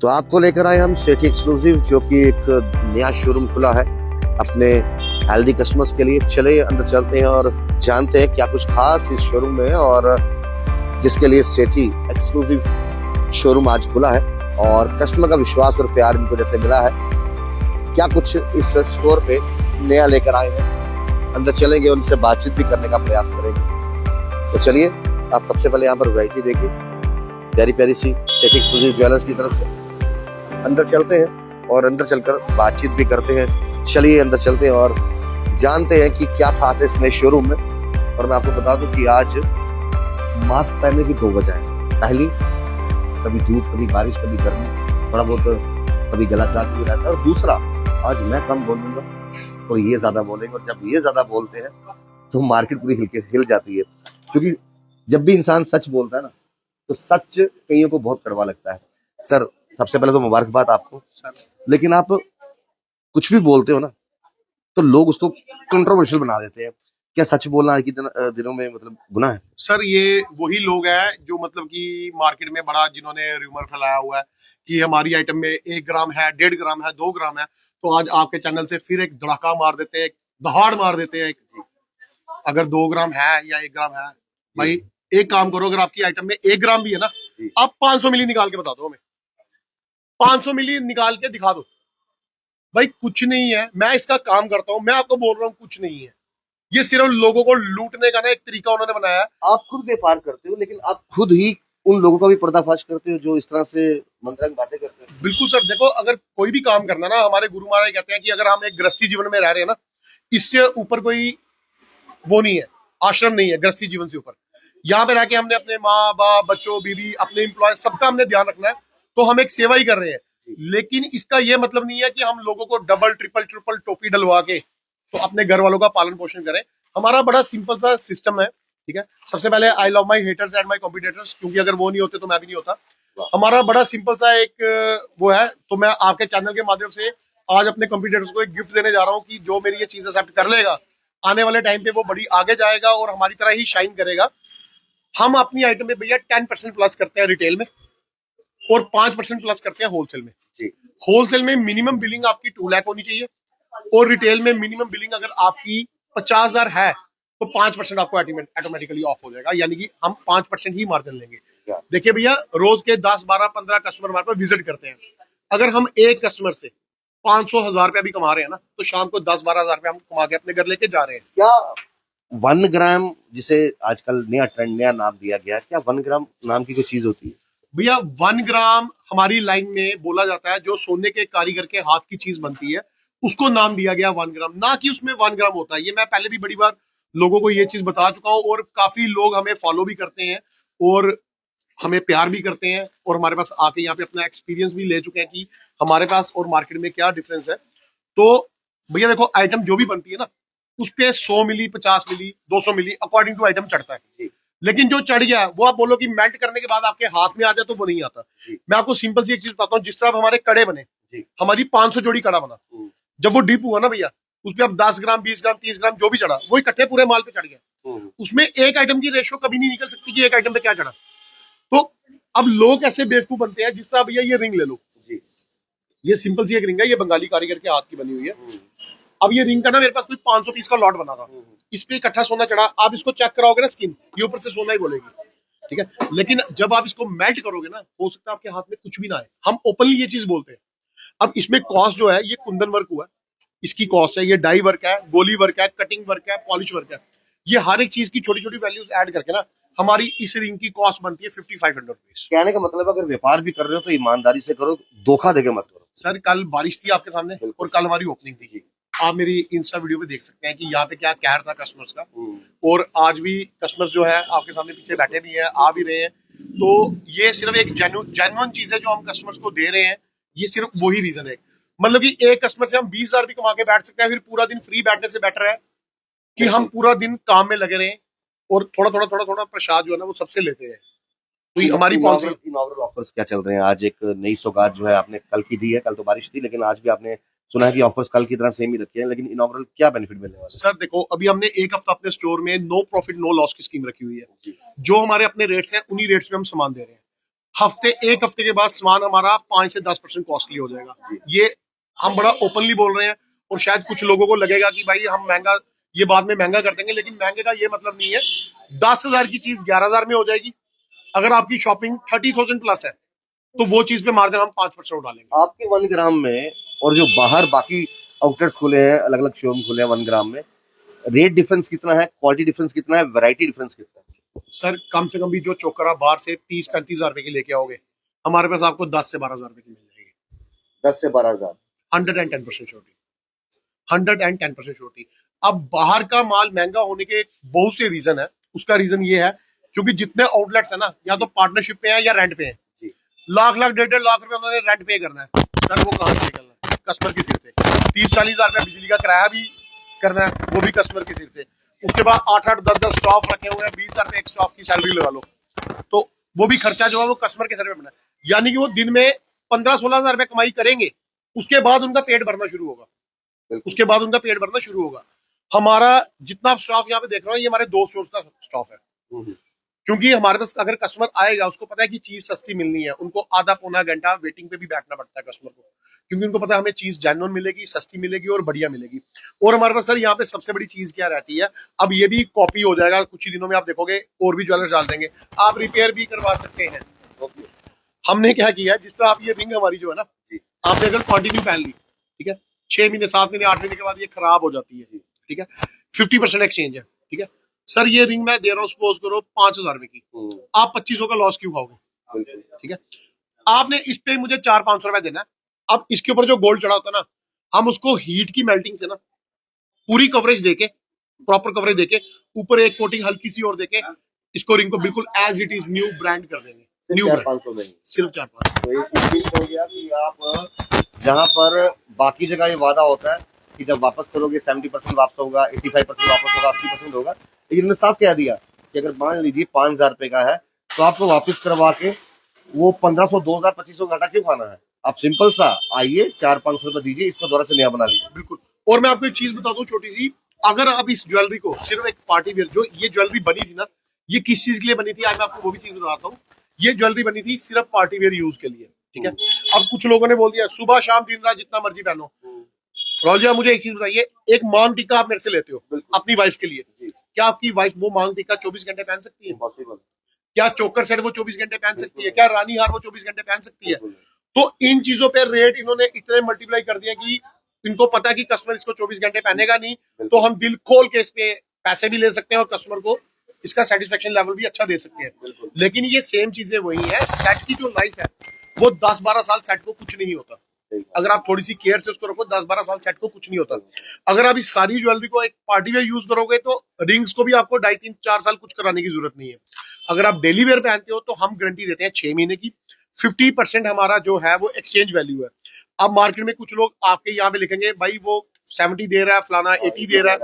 तो आपको लेकर आए हम सेठी एक्सक्लूसिव, जो कि एक नया शोरूम खुला है अपने हेल्दी कस्टमर्स के लिए। चले अंदर चलते हैं और जानते हैं क्या कुछ खास इस शोरूम में है, और जिसके लिए सेठी एक्सक्लूसिव शोरूम आज खुला है और कस्टमर का विश्वास और प्यार इनको जैसे मिला है, क्या कुछ इस स्टोर पे नया लेकर आए हैं। अंदर चलेंगे, उनसे बातचीत भी करने का प्रयास करेंगे। तो चलिए, आप सबसे पहले यहाँ पर वैरायटी देखिए, प्यारी प्यारी सी सेठी एक्सक्लूसिव ज्वेलर्स की तरफ से। अंदर चलते हैं और अंदर चलकर बातचीत भी करते हैं। चलिए अंदर चलते हैं और जानते हैं कि क्या खास है इस नए शोरूम में। और मैं आपको बता दूं कि आज मास्क पहनने की 2 वजह है। पहली, कभी धूप, कभी बारिश, कभी गर्मी, थोड़ा बहुत कभी गला खराब भी रहता है। और दूसरा, आज मैं कम बोलूंगा और ये ज्यादा बोलेंगे, और जब ये ज्यादा बोलते हैं तो मार्केट पूरी हिल जाती है। क्योंकि जब भी इंसान सच बोलता है ना, तो सच कईयों को बहुत कड़वा लगता है। सर, सबसे पहले तो मुबारकबाद आपको सर। लेकिन आप कुछ भी बोलते हो ना, तो लोग उसको कंट्रोवर्शियल बना देते हैं। क्या सच बोलना आज के दिनों में मतलब गुनाह है? सर, ये वही लोग हैं जो मतलब कि मार्केट में बड़ा, जिन्होंने रूमर फैलाया हुआ है कि हमारी आइटम में 1 ग्राम है, 1.5 ग्राम है, 2 ग्राम है। तो आज आपके चैनल से फिर एक धड़ाका मार देते हैं, दहाड़ मार देते हैं। अगर 2 ग्राम है या 1 ग्राम है, भाई एक काम करो, अगर आपकी आइटम में 1 ग्राम भी है ना, आप 500 मिली निकाल के बता दो हमें, 500 मिली निकाल के दिखा दो। भाई कुछ नहीं है, मैं इसका काम करता हूँ, मैं आपको बोल रहा हूँ कुछ नहीं है। ये सिर्फ लोगों को लूटने का ना एक तरीका उन्होंने बनाया है। आप खुद व्यापार करते हो, लेकिन आप खुद ही उन लोगों का भी पर्दाफाश करते हो जो इस तरह से मंत्रंग बातें करते हैं। बिल्कुल सर, देखो, अगर कोई भी काम करना ना, हमारे गुरु महाराज कहते हैं कि अगर हम एक गृहस्थी जीवन में रह रहे हैं ना, इससे ऊपर कोई वो नहीं है, आश्रम नहीं है गृहस्थी जीवन से ऊपर। यहाँ पे रह के हमने अपने माँ बाप, बच्चों, बीवी, अपने एम्प्लॉय, सबका हमने ध्यान रखना है। तो हम एक सेवा ही कर रहे हैं, लेकिन इसका ये मतलब नहीं है कि हम लोगों को डबल ट्रिपल टोपी डलवा के तो अपने घर वालों का पालन पोषण करें। हमारा बड़ा सिंपल सा सिस्टम है, ठीक है। सबसे पहले, I love my haters and my competitors, क्योंकि अगर वो नहीं होते तो मैं भी नहीं होता। हमारा बड़ा सिंपल सा एक वो है। तो मैं आपके चैनल के माध्यम से आज अपने कॉम्पिटिटर्स को एक गिफ्ट देने जा रहा हूँ कि जो मेरी ये चीज एक्सेप्ट कर लेगा, आने वाले टाइम पे वो बड़ी आगे जाएगा और हमारी तरह ही शाइन करेगा। हम अपनी आइटम में भैया 10% प्लस करते हैं रिटेल में, और 5% प्लस करते हैं होलसेल में। होलसेल में मिनिमम बिलिंग आपकी 2 लाख होनी चाहिए, और रिटेल में मिनिमम बिलिंग अगर आपकी 50,000 है तो 5% आपको ऑटोमेटिकली ऑफ हो जाएगा, यानी कि हम 5% ही मार्जिन लेंगे। देखिए भैया, रोज के 10, 12, 15 कस्टमर हमारे पास विजिट करते हैं। अगर हम एक कस्टमर से 500,000 रुपया भी कमा रहे हैं ना, तो शाम को 10-12,000 रुपया हम कमा के अपने घर लेके जा रहे हैं। क्या 1 ग्राम, जिसे आजकल नया ट्रेंड, नया नाम दिया गया है, क्या 1 ग्राम नाम की कोई चीज होती है? भैया 1 ग्राम हमारी लाइन में बोला जाता है, जो सोने के कारीगर के हाथ की चीज बनती है, उसको नाम दिया गया 1 ग्राम, ना कि उसमें 1 ग्राम होता है। ये मैं पहले भी बड़ी बार लोगों को ये चीज बता चुका हूँ, और काफी लोग हमें फॉलो भी करते हैं और हमें प्यार भी करते हैं, और हमारे पास आके यहाँ पे अपना एक्सपीरियंस भी ले चुके हैं कि हमारे पास और मार्केट में क्या डिफरेंस है। तो भैया देखो, आइटम जो भी बनती है ना, उस पे 100 मिली, 50 मिली, 200 मिली अकॉर्डिंग टू आइटम चढ़ता है। लेकिन जो चढ़ गया वो आप बोलो कि मेल्ट करने के बाद आपके हाथ में आ जाए, तो वो नहीं आता। मैं आपको सिंपल सी एक चीज बताता हूँ, जिस तरह हमारे कड़े बने, हमारी 500 जोड़ी कड़ा बना, जब वो डीप हुआ ना भैया, उसमें अब 10 ग्राम, 20 ग्राम, 30 ग्राम जो भी चढ़ा, वो इकट्ठे पूरे माल पे चढ़ गया। उसमें एक आइटम की रेशो कभी नहीं निकल सकती कि एक आइटम पे क्या चढ़ा। तो अब लोग ऐसे बेवकूफ बनते हैं, जिस तरह भैया ये रिंग ले लो, ये सिंपल सी एक रिंग है, ये बंगाली कारीगर के हाथ की बनी हुई है। अब ये रिंग का ना मेरे पास कोई 500 पीस का लॉट बना था, इस पे इकट्ठा सोना चढ़ा। आप इसको चेक कराओगे ना, स्किन ये ऊपर से सोना ही बोलेगी, ठीक है। लेकिन जब आप इसको मेल्ट करोगे ना, हो सकता है आपके हाथ में कुछ भी ना आए। हम ओपनली ये चीज बोलते हैं। अब इसमें कॉस्ट जो है, ये कुंदन वर्क हुआ है, इसकी कॉस्ट है, ये डाई वर्क है, गोली वर्क है, कटिंग वर्क है, पॉलिश वर्क है। ये हर एक चीज की छोटी छोटी वैल्यूज ऐड करके ना, हमारी इस रिंग की कॉस्ट बनती है 5500 रुपीज। कहने का मतलब, अगर व्यापार भी कर रहे हो तो ईमानदारी से करो, धोखा देके मत करो। सर, कल बारिश थी आपके सामने, और कल हमारी ओपनिंग थी। आप मेरी इंस्टा वीडियो पे देख सकते हैं कि यहाँ पे क्या कहर था कस्टमर्स का, और आज भी कस्टमर्स जो है आपके सामने पीछे बैठे भी हैं, आ भी रहे हैं। तो ये सिर्फ एक जेन्युइन चीज है जो हम कस्टमर्स को दे रहे हैं। ये सिर्फ वही रीजन है, मतलब कि एक कस्टमर से हम 20,000 भी कमा के बैठ सकते हैं, फिर पूरा दिन फ्री बैठने से बेटर है कि हम पूरा दिन काम में लगे रहें, और थोड़ा थोड़ा थोड़ा थोड़ा प्रसाद जो है ना, वो सबसे लेते हैं। तो ये हमारी पॉलिसी। इनॉग्रल ऑफर्स क्या चल रहे हैं? आज एक नई सौगात जो है आपने कल की दी है, कल तो बारिश थी, लेकिन आज भी आपने सुना है कि ऑफर्स कल की तरह सेम ही रखी है, लेकिन इनॉग्रल क्या बेनिफिट मिलने वाला है? सर देखो, अभी हमने एक हफ्ता अपने स्टोर में नो प्रॉफिट नो लॉस की स्कीम रखी हुई है। जो हमारे अपने रेट्स हैं, उन्हीं रेट्स पे हम सामान दे रहे हैं। एक हफ्ते के बाद सामान हमारा 5 से 10% कॉस्टली हो जाएगा। ये हम बड़ा ओपनली बोल रहे हैं, और शायद कुछ लोगों को लगेगा कि भाई हम महंगा, ये बाद में महंगा कर देंगे, लेकिन महंगे का ये मतलब नहीं है। 10,000 की चीज 11,000 में हो जाएगी। अगर आपकी शॉपिंग 30,000 प्लस है तो वो चीज पे मार्जिन हम 5% डालेंगे। आपके 1 ग्राम में और जो बाहर बाकी आउटलेट्स खुले हैं, अलग अलग शोरूम खुले हैं 1 ग्राम में, रेट डिफरेंस कितना है, क्वालिटी डिफरेंस कितना है, वैरायटी डिफरेंस कितना है? सर कम से कम भी जो चोकर आप बाहर से 30-35 हजार रुपए की लेके आओगे, हमारे पास आपको 10 से 12 हजार रुपए की मिल जाएगी। 10 से 12 हजार 110% छोटी, 110% छोटी। अब बाहर का माल महंगा होने के बहुत से रीजन है। उसका रीजन ये है क्योंकि जितने आउटलेट्स है ना, या तो पार्टनरशिप पे है या रेंट पे है। लाख लाख 1.5 लाख रुपए उन्होंने रेंट पे करना है, सर वो कहाँ से निकलना है? कस्टमर के सिर से। 30-40 हजार रुपया बिजली का किराया भी करना है, वो भी कस्टमर के सिर से। उसके बाद 8-8, 10-10 स्टाफ रखे हुए हैं, 20 हजार रुपये एक स्टाफ की सैलरी लगा लो, तो वो भी खर्चा जो है वो कस्टमर के सर पे बना है। यानी कि वो दिन में 15-16 हजार रुपये कमाई करेंगे, उसके बाद उनका पेट भरना शुरू होगा। उसके बाद उनका पेट भरना शुरू होगा। हमारा जितना स्टाफ यहाँ पे देख रहा हूँ, ये हमारे 2 स्टोर्स का स्टाफ है। क्योंकि हमारे पास अगर कस्टमर आएगा, उसको पता है कि चीज सस्ती मिलनी है, उनको आधा पौना घंटा वेटिंग पे भी बैठना पड़ता है कस्टमर को, क्योंकि उनको पता है हमें चीज जेन्युइन मिलेगी, सस्ती मिलेगी और बढ़िया मिलेगी। और हमारे पास सर यहाँ पे सबसे बड़ी चीज क्या रहती है, अब ये भी कॉपी हो जाएगा कुछ ही दिनों में, आप देखोगे और भी ज्वेलर्स डाल देंगे, आप रिपेयर भी करवा सकते हैं। हमने क्या किया, जिस तरह आप ये रिंग हमारी जो है ना, आपने अगर कंटिन्यू पहन ली, ठीक है, 6 महीने 7 महीने 8 महीने के बाद ये खराब हो जाती है, ठीक है, 50% एक्सचेंज है, ठीक है। सर ये रिंग मैं दे रहा हूँ सपोज करो 5,000 रुपए की, आप 2500 का लॉस क्यों खाओगे? ठीक है, आपने इस पे मुझे 400-500 रुपए देना है। अब इसके ऊपर जो गोल्ड चढ़ा होता है ना, हम उसको हीट की मेल्टिंग से ना पूरी कवरेज देके, प्रॉपर कवरेज देके, ऊपर एक कोटिंग हल्की सी और देके, इसको रिंग को बिल्कुल as it is new brand कर देंगे। न्यू 400-500 में सिर्फ 4-500। तो एक चीज हो गया कि आप जहाँ पर बाकी जगह ये वादा होता है कि जब वापस करोगे 70% वापस होगा, 85% वापस होगा, 80% होगा, लेकिन इन्होंने साफ कह दिया कि अगर मान लीजिए 5,000 रुपए का है तो आपको वापस करवा के वो 1,500, 2,000, 2,500 घाटा क्यों खाना है? आप सिंपल सा आइए, 400-500 रुपए दीजिए, इसको दोबारा से नया बना लीजिए। बिल्कुल। और मैं आपको एक चीज बता दूं छोटी सी, अगर आप इस ज्वेलरी को सिर्फ एक पार्टी वेयर, जो ये ज्वेलरी बनी थी ना, ये किस चीज के लिए बनी थी, आज मैं आपको वो भी चीज बताता हूँ। ये ज्वेलरी बनी थी सिर्फ पार्टी वेयर यूज के लिए, ठीक है। अब कुछ लोगों ने बोल दिया सुबह शाम दिन रात जितना मर्जी पहनो। राहुल जी, आप मुझे एक चीज बताइए, एक मांग टीका आप मेरे से लेते हो अपनी वाइफ के लिए, क्या आपकी वाइफ वो मांग टीका 24 घंटे पहन सकती है? पॉसिबल। क्या चोकर सेट वो 24 घंटे पहन सकती है? क्या रानी हार वो 24 घंटे पहन सकती है? तो इन चीजों पे रेट इन्होंने इतने मल्टीप्लाई कर दिया कि इनको पता है कि कस्टमर इसको 24 घंटे पहनेगा नहीं, तो हम दिल खोल के इस पे पैसे भी ले सकते हैं और कस्टमर को इसका सेटिस्फेक्शन लेवल भी अच्छा दे सकते हैं। लेकिन ये सेम चीजें वही है, सेट की जो लाइफ है वो 10-12 साल सेट को कुछ नहीं होता। अगर आप थोड़ी सी केयर से उसको रखो, 10-12 साल सेट को कुछ नहीं होता। अगर आप इस सारी ज्वेलरी को एक पार्टी वेयर यूज करोगे तो रिंग्स को भी आपको 2.5-3-4 साल कुछ कराने की जरूरत नहीं है। अगर आप डेली वेयर पहनते हो तो हम गारंटी देते हैं 6 महीने की। 50% हमारा जो है वो एक्सचेंज वैल्यू है। अब मार्केट में कुछ लोग आपके यहाँ पे लिखेंगे भाई वो 70 दे रहा है, फलाना 80 दे रहा है।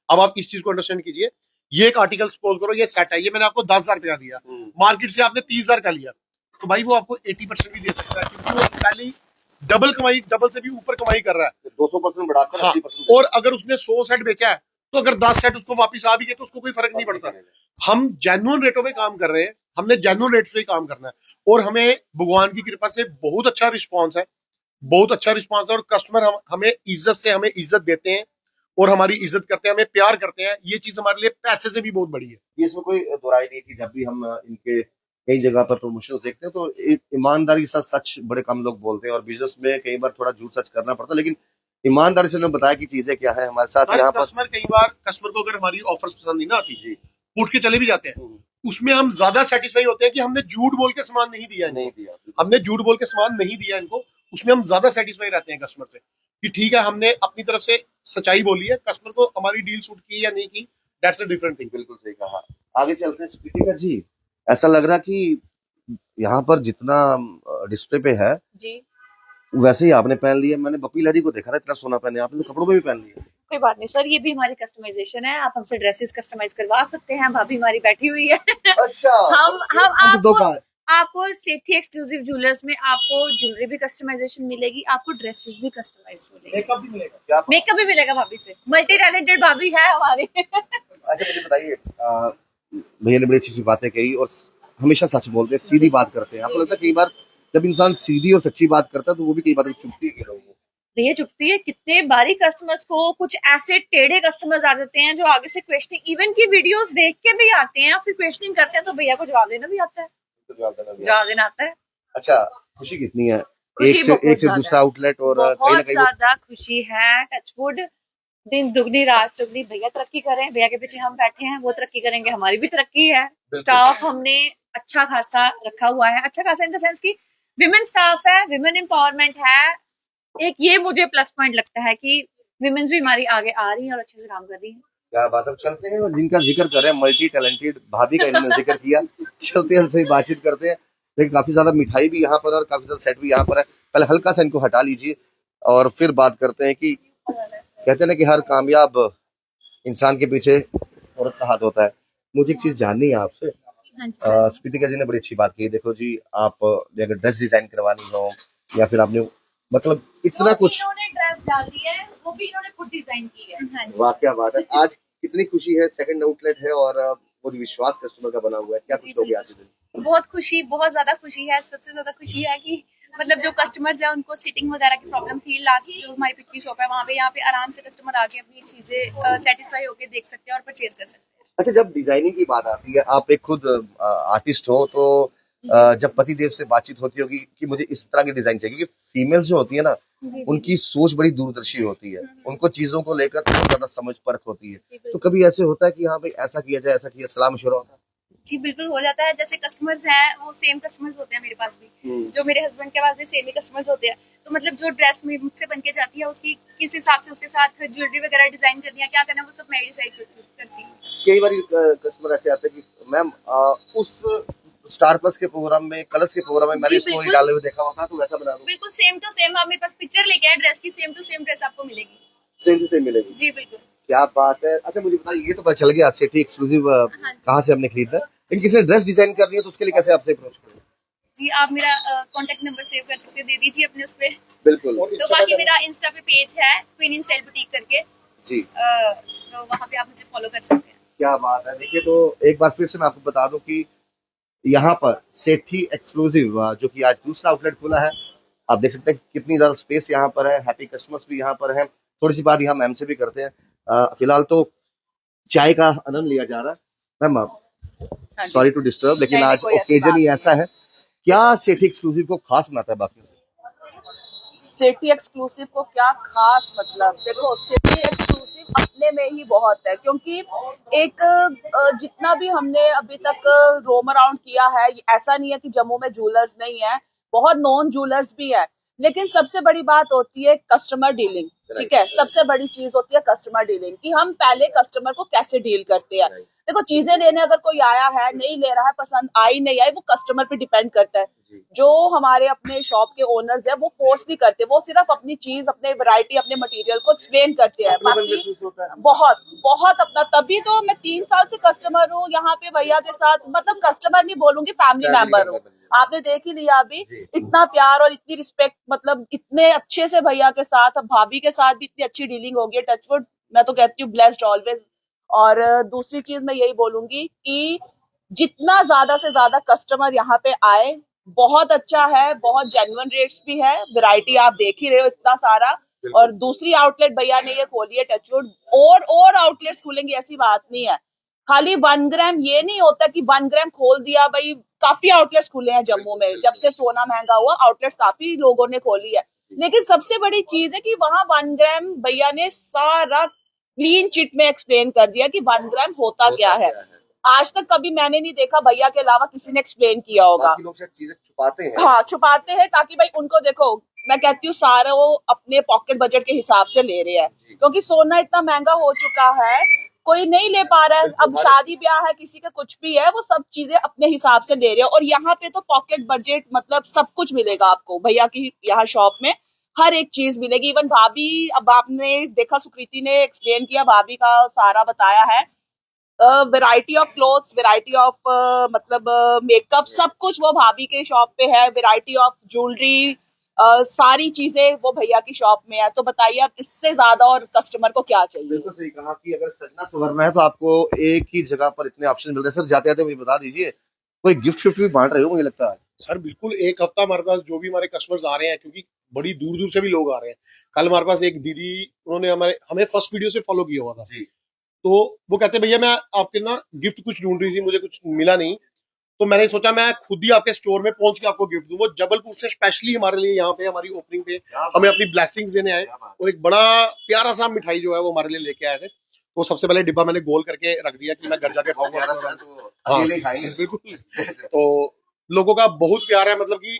अब आप इस चीज को अंडरस्टैंड कीजिए, ये एक आर्टिकल सपोज करो ये सेट है, ये मैंने आपको 10,000 रुपया दिया, मार्केट से आपने 30,000 का लिया, तो भाई वो आपको 80% भी दे सकता है, क्योंकि वो पहले ही डबल कमाई, डबल से भी ऊपर कमाई कर रहा है। 200% बढ़ाकर हाँ, 80%। और अगर उसने 100 सेट बेचा है तो अगर 10 सेट उसको वापस आ भी गए तो उसको कोई फर्क नहीं पड़ता। हम जेन्युइन रेटों में काम कर रहे हैं, हमने जेन्युइन रेट्स पे काम करना है, और हमें भगवान की कृपा से बहुत अच्छा रिस्पॉन्स है, बहुत अच्छा रिस्पॉन्स है। और कस्टमर हमें इज्जत से हमें इज्जत देते हैं और हमारी इज्जत करते हैं, हमें प्यार करते हैं। ये चीज हमारे लिए पैसे से भी बहुत बड़ी है। ये इसमें कोई दोराई नहीं कि जब भी हम इनके कई जगह पर प्रमोशन देखते हैं तो एक ईमानदारी के साथ सच बड़े कम लोग बोलते हैं, और बिजनेस में कई बार थोड़ा झूठ सच करना पड़ता है, लेकिन ईमानदारी से उन्होंने बताया कि चीजें क्या है हमारे साथ यहाँ पर। कस्टमर कई बार कस्टमर को अगर हमारी ऑफर्स पसंद नहीं ना आती, उठ के चले भी जाते हैं, उसमें हम ज्यादा सेटिस्फाई होते हैं कि हमने झूठ बोल के सामान नहीं दिया, नहीं दिया, हमने झूठ बोल के सामान नहीं दिया इनको, उसमें हम ज्यादा सेटिस्फाई रहते हैं कस्टमर से कि ठीक है हमने अपनी तरफ से सच्चाई बोली है, कस्टमर को हमारी डील सूट की या नहीं की, दैट्स अ डिफरेंट थिंग। बिल्कुल सही कहा। आगे चलते हैं स्पीकर जी, ऐसा लग रहा कि यहाँ पर जितना डिस्प्ले पे है जी, वैसे ही आपने पहन लिया। मैंने बपी लहरी को देखा था इतना सोना पहने, आपने तो कपड़ों में भी पहन लिया। कोई बात नहीं सर, ये भी हमारी कस्टमाइजेशन है, आप हमसे ड्रेसेस कस्टमाइज करवा सकते हैं, भाभी हमारी बैठी हुई है। अच्छा, हम आपको सेठी एक्सक्लूसिव ज्वेलर्स में आपको ज्वेलरी भी कस्टमाइजेशन मिलेगी, आपको ड्रेसेस भी कस्टमाइज मिलेगी, मेकअप भी मिलेगा, मेकअप भी मिलेगा भाभी से, मल्टी टैलेंटेड भाभी है हमारी। अच्छा मुझे बताइए, भैया ने बड़ी अच्छी सी बातें कही और हमेशा सच बोलते हैं, सीधी बात करते हैं। आपको लगता है कई बार जब इंसान सीधी और सच्ची बात करता है तो वो भी कई बार चुभती है लोगों को? भैया चुपती है, कितने बारी कस्टमर्स को कुछ ऐसे टेढ़े कस्टमर्स आ जाते हैं जो आगे से क्वेश्चनिंग इवन की वीडियोस देख के भी आते हैं, फिर क्वेश्चनिंग करते हैं तो भैया को जवाब देना भी आता है, तो जवाब देना भी है। जवाब देना आता है। अच्छा, खुशी कितनी है खुशी एक से बहुत दूसरा ज्यादा है, आउटलेट, और कहीं ना बहुत कहीं वो ज्यादा खुशी है। टचवुड, दिन दुगनी रात चुगनी, भैया तरक्की करें, भैया के पीछे हम बैठे हैं, वो तरक्की करेंगे, हमारी भी तरक्की है। बिल्कुल। स्टाफ हमने अच्छा खासा रखा हुआ है, अच्छा खासा इन द सेंस की विमेन स्टाफ है, विमेन एम्पावरमेंट है। एक ये मुझे प्लस पॉइंट लगता है कि विमेन्स भी हमारी आगे आ रही हैं और अच्छे से काम कर रही हैं। क्या बात है। अब चलते हैं और जिनका जिक्र करें, मल्टी टैलेंटेड भाभी का इन्होंने जिक्र किया, चलते हैं उनसे बातचीत करते हैं। लेकिन काफी ज्यादा मिठाई भी यहाँ पर है और काफी ज्यादा सेट भी यहाँ पर है। पहले हल्का सा इनको हटा लीजिए और फिर बात करते हैं कि कहते हैं ना कि हर कामयाब इंसान के पीछे औरत का हाथ होता है। मुझे एक चीज जाननी है आपसे। हाँ जी सर। स्पीतिका जी ने बड़ी अच्छी बात की। देखो जी, आप अगर ड्रेस डिजाइन करवानी हो या फिर आपने मतलब इतना कुछ, इन्होंने ड्रेस डाली है वो भी इन्होंने खुद डिजाइन की है। हाँ जी। वाह क्या बात है। आज कितनी खुशी है, सेकंड आउटलेट है और वो विश्वास कस्टमर का बना हुआ है, क्या कुछ लोगे आज के दिन? बहुत खुशी, बहुत ज्यादा खुशी है। सबसे ज्यादा खुशी है कि मतलब जो कस्टमर्स है उनको सीटिंग वगैरह की प्रॉब्लम थी, लास्ट जो हमारी पिछली शॉप है वहाँ पे, यहाँ पे आराम से कस्टमर आके अपनी चीजें सेटिस्फाई होके देख सकते हैं और परचेज कर सकते हैं। अच्छा, जब डिजाइनिंग की बात आती है, आप एक खुद आर्टिस्ट हो, तो जब पति देव से बातचीत होती होगी कि मुझे इस तरह की डिजाइन चाहिए, क्योंकि फीमेल्स जो होती है ना, जी, उनकी सोच बड़ी दूरदर्शी होती है, उनको चीजों को लेकर बहुत ज्यादा समझ परख होती है। जी, तो बिल्कुल। कभी ऐसे होता है कि हाँ भाई ऐसा किया जाए, ऐसा किया, सलाह मशवरा होता है? जी बिल्कुल हो जाता है। जैसे कस्टमर्स हैं वो सेम कस्टमर्स होते हैं मेरे पास भी, जो मेरे हस्बैंड के पास भी सेम ही कस्टमर्स होते हैं। तो मतलब जो ड्रेस में मुझसे बन के जाती है उसकी किस हिसाब से उसके साथ ज्वेलरी वगैरह डिजाइन करनी है, क्या करना है, वो सब मैं डिसाइड करती हूँ। कई बार कस्टमर ऐसे आते हैं कि मैम उस स्टार प्लस के प्रोग्राम में, कलर्स के प्रोग्राम में मैंने जी, इसको बिल्कुल। डाले हुए देखा होता, तो वैसा बना दूं? बिल्कुल सेम टू सेम। आप मेरे पास पिक्चर लेके आए ड्रेस की, सेम टू सेम ड्रेस आपको मिलेगी। सेम टू सेम मिलेगी? जी बिल्कुल। क्या बात है। अच्छा मुझे बताइए, ये तो पता चल गया सिटी एक्सक्लूसिव हाँ जी। कहाँ से हमने खरीदा है, लेकिन किसी ने ड्रेस डिजाइन करनी है तो उसके लिए कैसे आपसे अप्रोच करें? जी आप मेरा कांटेक्ट नंबर सेव कर सकते हैं, दे दीजिए अपने उस पे। बिल्कुल। तो बाकी मेरा इंस्टा पे पेज है क्वीन इन स्टाइल बुटीक करके, जी, तो वहाँ पे आप मुझे फॉलो कर सकते हैं। क्या बात है। देखिए, तो एक बार फिर से मैं आपको बता दूं कि यहाँ पर सेठी एक्सक्लूसिव जो कि आज दूसरा आउटलेट खुला है, आप देख सकते हैं कितनी ज्यादा स्पेस यहाँ पर है। हैप्पी कस्टमर्स भी यहाँ पर हैं। थोड़ी सी बात यहाँ मैम से भी करते हैं। फिलहाल तो चाय का आनंद लिया जा रहा है। मैम हाँ जी। सॉरी टू डिस्टर्ब, लेकिन नहीं, आज कोई ऐसी ओकेजन बात ही नहीं ऐसा है। क्या सेठी एक्सक्लूसिव को खास बनाता है बाकी से? सिटी एक्सक्लूसिव को क्या खास मतलब, देखो सिटी एक्सक्लूसिव अपने में ही बहुत है, क्योंकि एक जितना भी हमने अभी तक रोम अराउंड किया है, ऐसा नहीं है कि जम्मू में ज्वेलर्स नहीं है, बहुत नॉन ज्वेलर्स भी है, लेकिन सबसे बड़ी बात होती है कस्टमर डीलिंग। ठीक है, सबसे बड़ी चीज होती है कस्टमर डीलिंग, कि हम पहले कस्टमर को कैसे डील करते हैं। देखो चीजें लेने अगर कोई आया है, नहीं ले रहा है, पसंद आई नहीं आई, वो कस्टमर पे डिपेंड करता है। जो हमारे अपने शॉप के ओनर्स है वो फोर्स नहीं करते, वो सिर्फ अपनी चीज, अपने वैरायटी, अपने मटेरियल को एक्सप्लेन करते हैं। बाकी बहुत बहुत अपना, तभी तो मैं 3 साल से कस्टमर हूँ यहाँ पे भैया के साथ, मतलब कस्टमर नहीं बोलूंगी, फैमिली मेंबर हूँ। आपने देख ही लिया अभी, इतना प्यार और इतनी रिस्पेक्ट, मतलब इतने अच्छे से भैया के साथ, अब भाभी के साथ भी इतनी अच्छी डीलिंग होगी है। टचवुड, मैं तो कहती हूँ ब्लेस्ड ऑलवेज। और दूसरी चीज मैं यही बोलूंगी कि जितना ज्यादा से ज्यादा कस्टमर यहाँ पे आए, बहुत अच्छा है, बहुत जेन्युइन रेट्स भी है, वैरायटी आप देख ही रहे हो इतना सारा। और दूसरी आउटलेट भैया ने ये खोली है टचवुड, और आउटलेट्स खुलेंगी ऐसी बात नहीं है। खाली 1 ग्राम ये नहीं होता कि 1 ग्राम खोल दिया भाई, काफी आउटलेट्स खुले हैं जम्मू में, जब से सोना महंगा हुआ आउटलेट्स काफी लोगों ने खोली है। लेकिन सबसे बड़ी चीज है कि वहां 1 ग्राम भैया ने सारा क्लीन चिट में एक्सप्लेन कर दिया कि 1 ग्राम होता क्या है। आज तक कभी मैंने नहीं देखा भैया के अलावा किसी ने एक्सप्लेन किया होगा। बाकी लोग शायद चीजें छुपाते हैं। हाँ छुपाते हैं, ताकि भाई उनको, देखो मैं कहती हूँ सारा वो अपने पॉकेट बजट के हिसाब से ले रहे हैं, क्योंकि सोना इतना महंगा हो चुका है, कोई नहीं ले पा रहा है। अब शादी ब्याह है, किसी का कुछ भी है, वो सब चीजें अपने हिसाब से ले रहे हैं। और यहाँ पे तो पॉकेट बजट मतलब सब कुछ मिलेगा आपको भैया की यहाँ शॉप में, हर एक चीज मिलेगी। इवन भाभी, अब आपने देखा सुकृति ने एक्सप्लेन किया, भाभी का सारा बताया है, variety of clothes, variety of मतलब मेकअप, सब कुछ वो भाभी के शॉप पे है, वैरायटी ऑफ ज्वेलरी, सारी चीजें वो भैया की शॉप में है। तो बताइए अब इससे ज्यादा और कस्टमर को क्या चाहिए। बिल्कुल सही कहा कि अगर सजना संवरना है तो आपको एक ही जगह पर इतने ऑप्शन मिलते हैं। सर जाते जाते मुझे बता दीजिए कोई गिफ्ट शिफ्ट भी बांट रहे हो मुझे लगता है। सर बिल्कुल, एक हफ्ता हमारे पास जो भी हमारे कस्टमर्स आ रहे हैं, क्योंकि बड़ी दूर दूर से भी लोग आ रहे हैं। कल हमारे पास एक दीदी, उन्होंने हमें फर्स्ट वीडियो से फॉलो किया हुआ था जी। तो वो कहते भैया मैं आपके ना गिफ्ट कुछ ढूंढ रही थी, मुझे कुछ मिला नहीं, तो मैंने सोचा मैं खुद ही आपके स्टोर में पहुंच के आपको गिफ्ट दूं। वो जबलपुर से स्पेशली हमारे लिए यहाँ पे हमारी ओपनिंग पे हमें अपनी ब्लेसिंग्स देने आए, और एक बड़ा प्यारा सा मिठाई जो है वो हमारे लिए लेके आए थे। तो सबसे पहले डिब्बा मैंने गोल करके रख दिया कि मैं घर जाके खाऊंगा। हाँ, बिल्कुल। तो लोगों का बहुत प्यार है, मतलब कि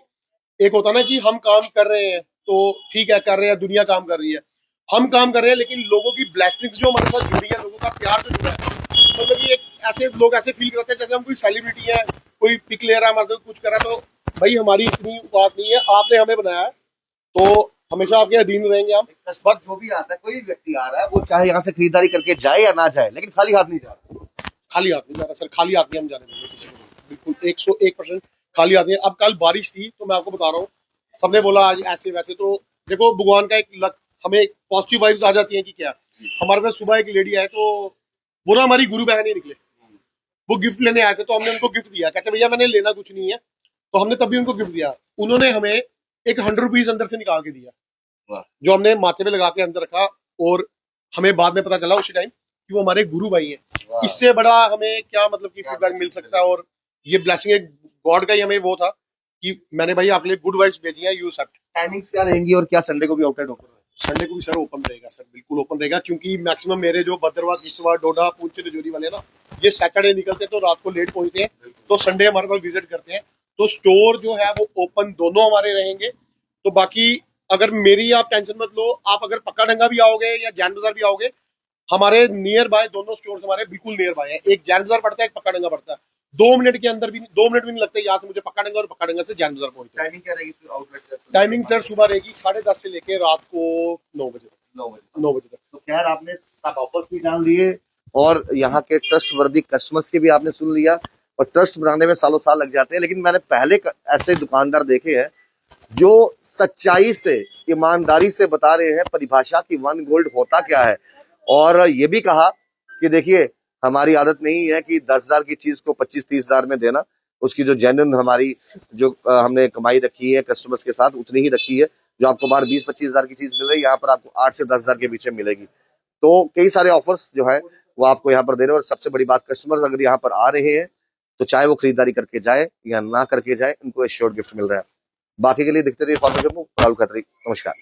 एक होता ना कि हम काम कर रहे हैं तो ठीक है, कर रहे हैं, दुनिया काम कर रही है, हम काम कर रहे हैं, लेकिन लोगों की ब्लेसिंग्स जो हमारे साथ जुड़ी है, लोगों का प्यार जो जुड़ा है, मतलब कि एक ऐसे लोग ऐसे फील करते हैं जैसे हम कोई सेलिब्रिटी है, कोई पिक ले रहा है हमारे से, कुछ कर रहा है। तो भाई हमारी इतनी बात नहीं है, आपने हमें बनाया है तो हमेशा आपके अधीन रहेंगे हम। कस्टमर जो भी आता है, कोई भी व्यक्ति आ रहा है, वो चाहे यहाँ से खरीदारी करके जाए या ना जाए, लेकिन खाली हाथ नहीं जा रहा। खाली हाथ नहीं जा रहा सर, खाली हाथ नहीं हम जाने देंगे किसी को, बिल्कुल 101% खाली हाथ नहीं। अब कल बारिश थी तो मैं आपको बता रहा हूँ, सबने बोला आज ऐसे वैसे, तो देखो भगवान का एक लक, हमें पॉजिटिव वाइब्स आ जाती हैं कि क्या। हमारे पास सुबह एक लेडी आए, तो वो ना हमारी गुरु बहन ही निकले, वो गिफ्ट लेने आए थे, तो हमने उनको गिफ्ट दिया। कहते भैया मैंने लेना कुछ नहीं है, तो हमने तभी उनको गिफ्ट दिया। उन्होंने हमें एक 100 रुपीज अंदर से निकाल के दिया, वाह। जो हमने माथे पे लगा के अंदर रखा, और हमें बाद में पता चला उसी टाइम कि वो हमारे गुरु भाई हैं। इससे बड़ा हमें क्या मतलब कि फीडबैक मिल सकता है। और ये ब्लेसिंग एक गॉड का ही हमें वो था कि मैंने भाई आपके लिए गुड वाइब्स भेजी है, यू एक्सेप्ट। टाइमिंग्स क्या रहेंगी और क्या संडे को भी आउटलेट ओपन है? संडे को भी सर ओपन रहेगा, सर बिल्कुल ओपन रहेगा, क्योंकि मैक्सिमम मेरे जो भद्रवाह, किश्तवाड़, डोडा, पुंछ, रजौरी वाले ना, ये सैटरडे निकलते हैं तो रात को लेट पहुंचते हैं, तो संडे हमारे पास विजिट करते हैं। तो स्टोर जो है वो ओपन दोनों हमारे रहेंगे। तो बाकी अगर मेरी आप टेंशन मत लो, आप अगर पक्का डंगा भी आओगे या जैन बाजार भी आओगे, हमारे नियर बाय दोनों स्टोर्स हमारे बिल्कुल नियर बाय है। एक जैन बाजार पड़ता है, एक पक्का डंगा पड़ता है। 2 मिनट के अंदर भी, 2 मिनट भी नहीं लगते यहाँ से मुझे पक्का डंगा, और पक्का डंगा से जैन बाजार पहुंचते हैं। टाइमिंग क्या रहेगी फिर आउटलेट? टाइमिंग सर सुबह रहेगी 10:30 से लेके रात को 9 बजे तक। 9 बजे तक। तो खैर आपने सब ऑफर्स भी डाल दिए, और यहाँ के ट्रस्ट वर्दी कस्टमर्स के भी आपने सुन लिया। और ट्रस्ट बनाने में सालों साल लग जाते हैं, लेकिन मैंने पहले ऐसे दुकानदार देखे हैं जो सच्चाई से, ईमानदारी से बता रहे हैं परिभाषा की वन गोल्ड होता क्या है। और ये भी कहा कि देखिए हमारी आदत नहीं है कि 10,000 की चीज को 25-30 हजार में देना। उसकी जो जेन्युइन हमारी जो हमने कमाई रखी है कस्टमर्स के साथ, उतनी ही रखी है। जो आपको बाहर 20-25 हजार की चीज मिल रही है, यहाँ पर आपको 8 से 10 हजार के बीच में मिलेगी। तो कई सारे ऑफर्स जो है वो आपको यहाँ पर दे रहे हैं। और सबसे बड़ी बात, कस्टमर्स अगर यहाँ पर आ रहे हैं तो चाहे वो खरीदारी करके जाए या ना करके जाए, उनको एश्योर्ड गिफ्ट मिल रहा है। बाकी के लिए दिखते रहिए फार्मर जम्मू, राहुल खत्री, नमस्कार।